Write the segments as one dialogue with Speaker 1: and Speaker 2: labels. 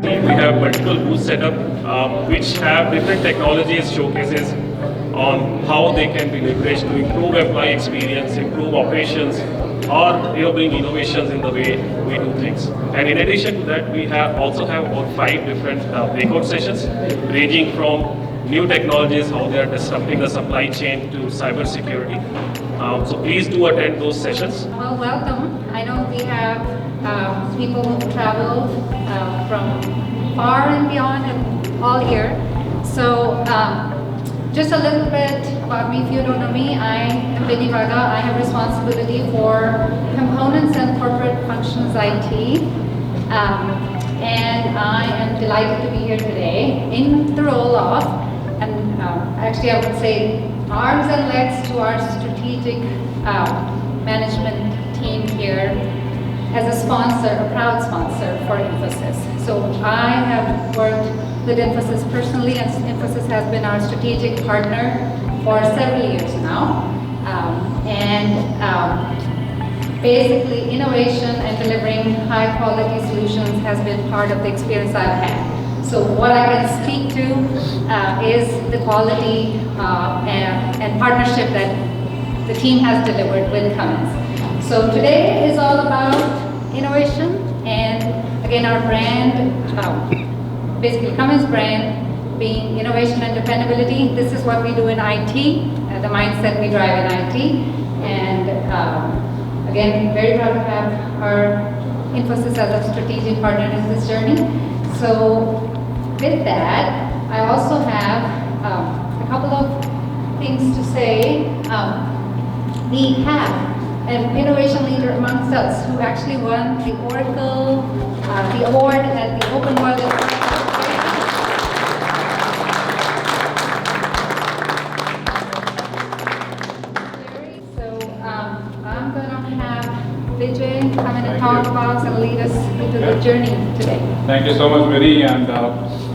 Speaker 1: We have multiple booths set up which have different technologies showcases on how they can be leveraged to improve employee experience, improve operations, or bring innovations in the way we do things. And in addition to that, we also have about 5 different breakout sessions ranging from new technologies, how they are disrupting the supply chain, to cybersecurity. So please do attend those sessions.
Speaker 2: Well, welcome. I know we have people who traveled from far and beyond and all here. So just a little bit about me. If you don't know me, I am Vinny Raga. I have responsibility for components and corporate functions IT. And I am delighted to be here today in the role of, and actually I would say, arms and legs to our strategic management team here as a sponsor, a proud sponsor for Infosys. So I have worked with Infosys personally, and Infosys has been our strategic partner for several years now. Basically, innovation and delivering high quality solutions has been part of the experience I've had. So what I can speak to is the quality and partnership that the team has delivered with Cummins. So today is all about innovation, and again our brand, basically Cummins brand being innovation and dependability. This is what we do in IT, the mindset we drive in IT. And again, very proud to have our Infosys as a strategic partner in this journey. So with that, I also have a couple of things to say. We have an innovation leader amongst us who actually won the Oracle, the award at the Open World. So I'm going to have Vijay come in and talk about and lead us into the journey today.
Speaker 3: Thank you so much, Vinny, and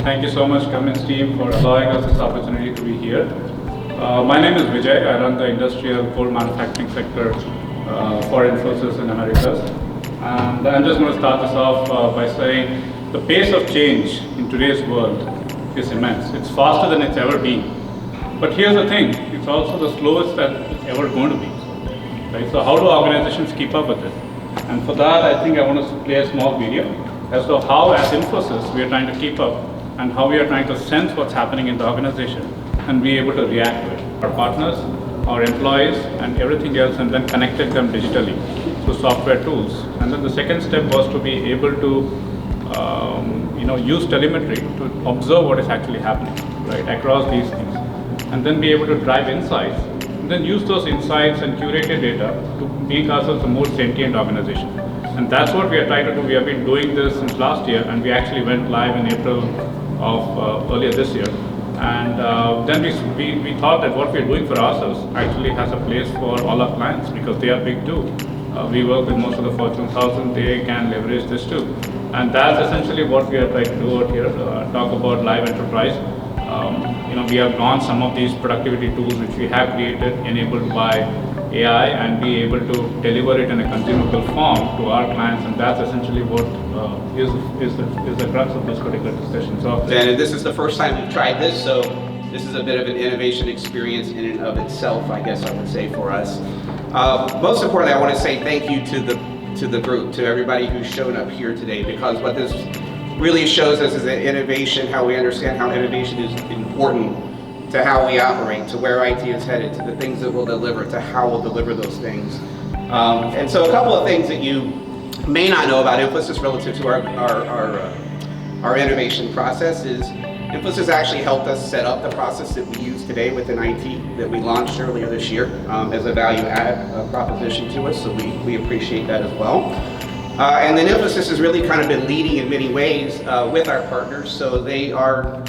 Speaker 3: thank you so much, Cummins team, for allowing us this opportunity to be here. My name is Vijay. I run the industrial core manufacturing sector for Infosys in Americas. And I'm just going to start this off by saying the pace of change in today's world is immense. It's faster than it's ever been. But here's the thing, it's also the slowest that it's ever going to be. Right? So how do organizations keep up with it? And for that, I think I want to play a small video as to how, as Infosys, we are trying to keep up and how we are trying to sense what's happening in the organization and be able to react to it. Our partners, our employees, and everything else, and then connected them digitally through software tools. And then the second step was to be able to use telemetry to observe what is actually happening, right, across these things, and then be able to drive insights, and then use those insights and curated data to make ourselves a more sentient organization. And that's what we are trying to do. We have been doing this since last year, and we actually went live in April of earlier this year. And then we thought that what we are doing for ourselves actually has a place for all our clients, because they are big too. We work with most of the Fortune 1000, they can leverage this too. And that's essentially what we are trying to do out here, talk about live enterprise. We have launched some of these productivity tools which we have created, enabled by AI, and be able to deliver it in a consumable form to our clients, and that's essentially what is the crux of this particular session. So,
Speaker 4: and this is the first time we've tried this, so this is a bit of an innovation experience in and of itself, I guess I would say, for us. Most importantly, I want to say thank you to the group, to everybody who's shown up here today, because what this really shows us is that innovation, how we understand how innovation is important to how we operate, to where IT is headed, to the things that we'll deliver, to how we'll deliver those things. And so a couple of things that you may not know about Infosys relative to our innovation process is Infosys actually helped us set up the process that we use today within IT that we launched earlier this year as a value-add proposition to us, so we appreciate that as well. And then Infosys has really kind of been leading in many ways with our partners, so they are,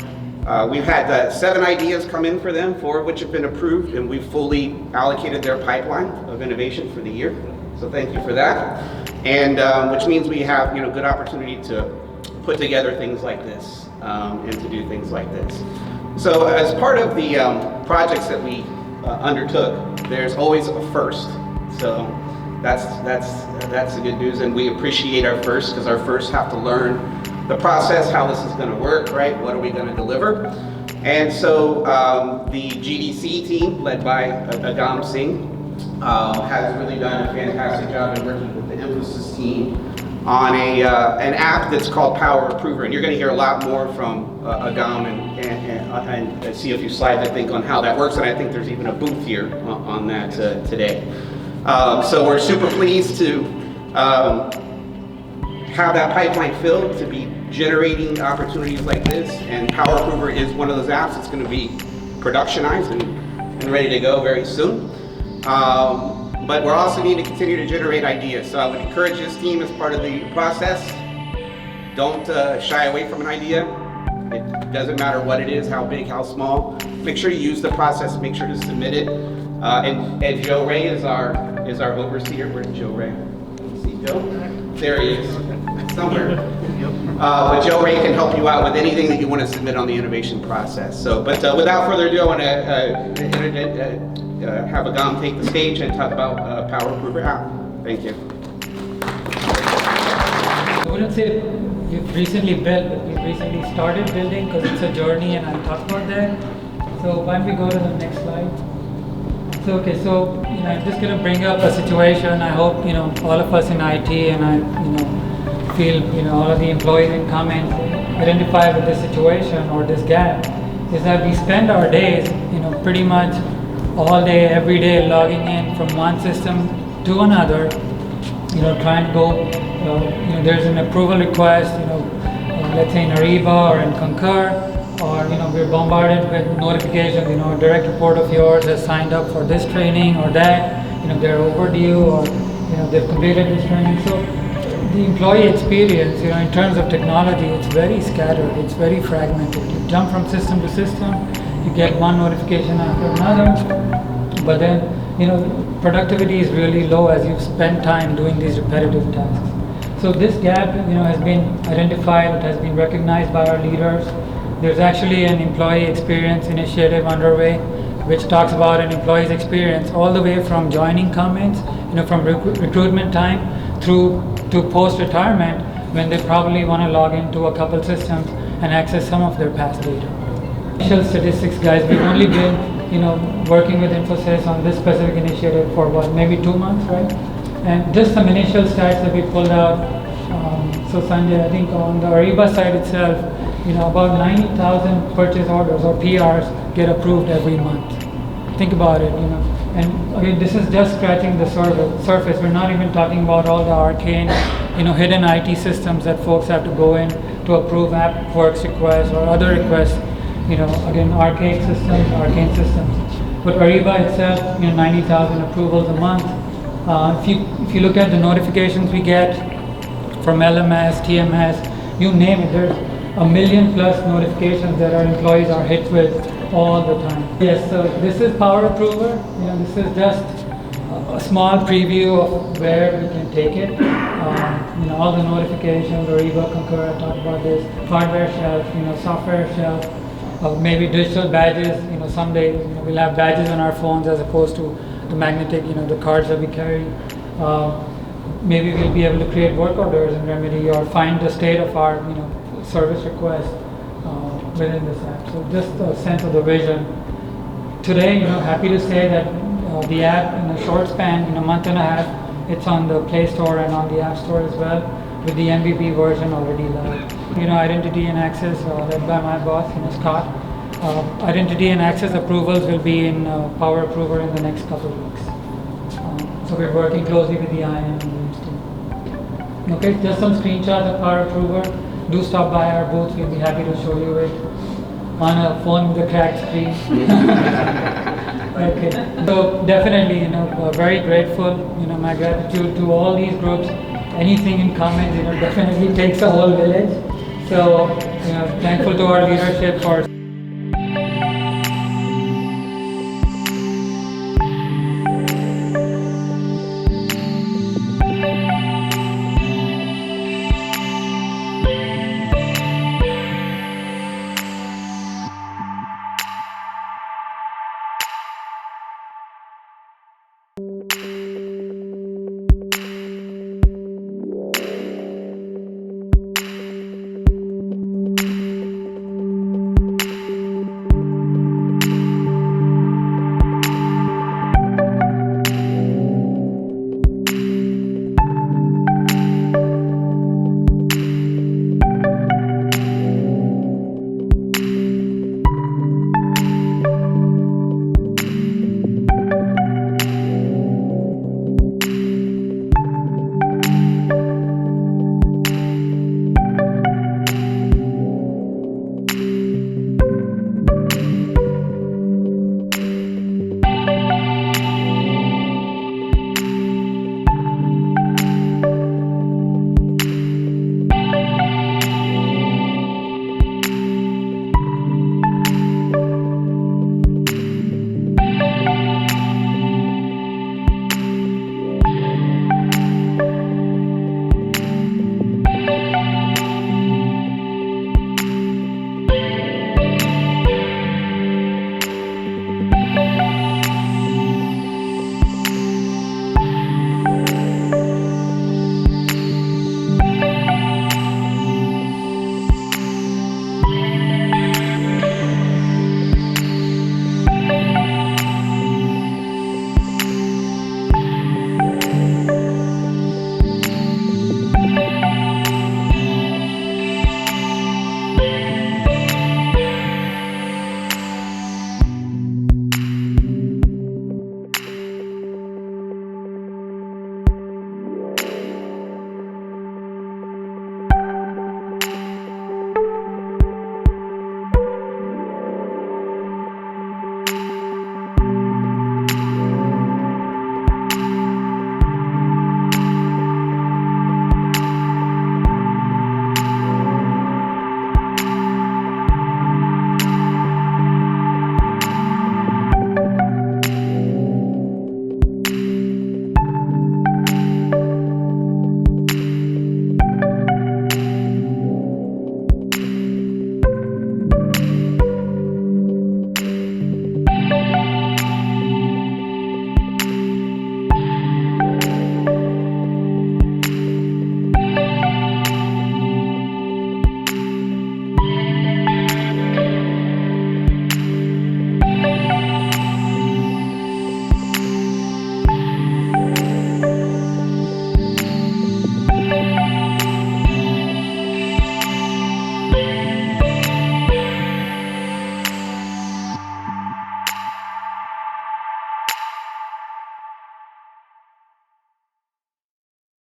Speaker 4: we've had 7 ideas come in for them, 4 of which have been approved, and we've fully allocated their pipeline of innovation for the year, so thank you for that. And which means we have good opportunity to put together things like this and to do things like this. So as part of the projects that we undertook, there's always a first. So that's the good news, and we appreciate our first, because our firsts have to learn the process, how this is going to work, right? What are we going to deliver? And so the GDC team, led by Agam Singh, has really done a fantastic job in working with the Infosys team on an app that's called Power Approver. And you're going to hear a lot more from Agam and see a few slides, I think, on how that works. And I think there's even a booth here on that today. So we're super pleased to have that pipeline filled, to be generating opportunities like this. And Power Approver is one of those apps that's going to be productionized and ready to go very soon. But we're also need to continue to generate ideas. So I would encourage this team as part of the process. Don't shy away from an idea. It doesn't matter what it is, how big, how small. Make sure you use the process, make sure to submit it. And Joe Ray is our overseer. Where's Joe Ray? See Joe? There he is, somewhere. But Joe Ray can help you out with anything that you want to submit on the innovation process. So, but without further ado, I want to have Agam take the stage and talk about Power Approver app. Thank you.
Speaker 5: I wouldn't say we've recently built, but we've recently started building because it's a journey and I'll talk about that. So why don't we go to the next slide? So, okay, so I'm just going to bring up a situation. I hope all of us in IT and I feel all of the employees in Cummins identify with this situation or this gap. Is that we spend our days pretty much all day, every day, logging in from one system to another, trying to go, there's an approval request, let's say in Ariba or in Concur, or, we're bombarded with notifications, a direct report of yours has signed up for this training or that, they're overdue or, they've completed this training. So the employee experience, in terms of technology, it's very scattered, it's very fragmented. You jump from system to system, you get one notification after another, but then productivity is really low as you spend time doing these repetitive tasks. So this gap has been identified, it has been recognized by our leaders. There's actually an employee experience initiative underway which talks about an employee's experience all the way from joining Cummins, from recruitment time through to post-retirement, when they probably want to log into a couple systems and access some of their past data. Initial statistics, guys, we've only been, working with Infosys on this specific initiative for what, maybe 2 months, right? And just some initial stats that we pulled out. So Sanjay, I think on the Ariba side itself, about 90,000 purchase orders or PRs get approved every month. Think about it, And again, this is just scratching the surface. We're not even talking about all the arcane, hidden IT systems that folks have to go in to approve app works requests or other requests. Again, archaic systems, arcane systems. But Ariba itself, 90,000 approvals a month. If you look at the notifications we get from LMS, TMS, you name it, there's 1 million plus notifications that our employees are hit with all the time. Yes, so this is Power Approver. This is just a small preview of where we can take it. All the notifications, Ariba, Concur, I talked about this, hardware shelf, software shelf, maybe digital badges. Someday we'll have badges on our phones as opposed to the magnetic, the cards that we carry. Maybe we'll be able to create work orders in Remedy or find the state of our, service request within this app. So just a sense of the vision. Today, happy to say that the app in a short span, in a month and a half, it's on the Play Store and on the App Store as well, with the MVP version already live. Identity and access, led by my boss, Scott. Identity and access approvals will be in Power Approver in the next couple of weeks. So we're working closely with the IAM team. Okay, just some screenshots of Power Approver. Do stop by our booth, we'll be happy to show you it on a phone with a cracked screen. Okay, so definitely, very grateful, my gratitude to all these groups. Anything in Cummins, definitely takes a whole village. So, thankful to our leadership for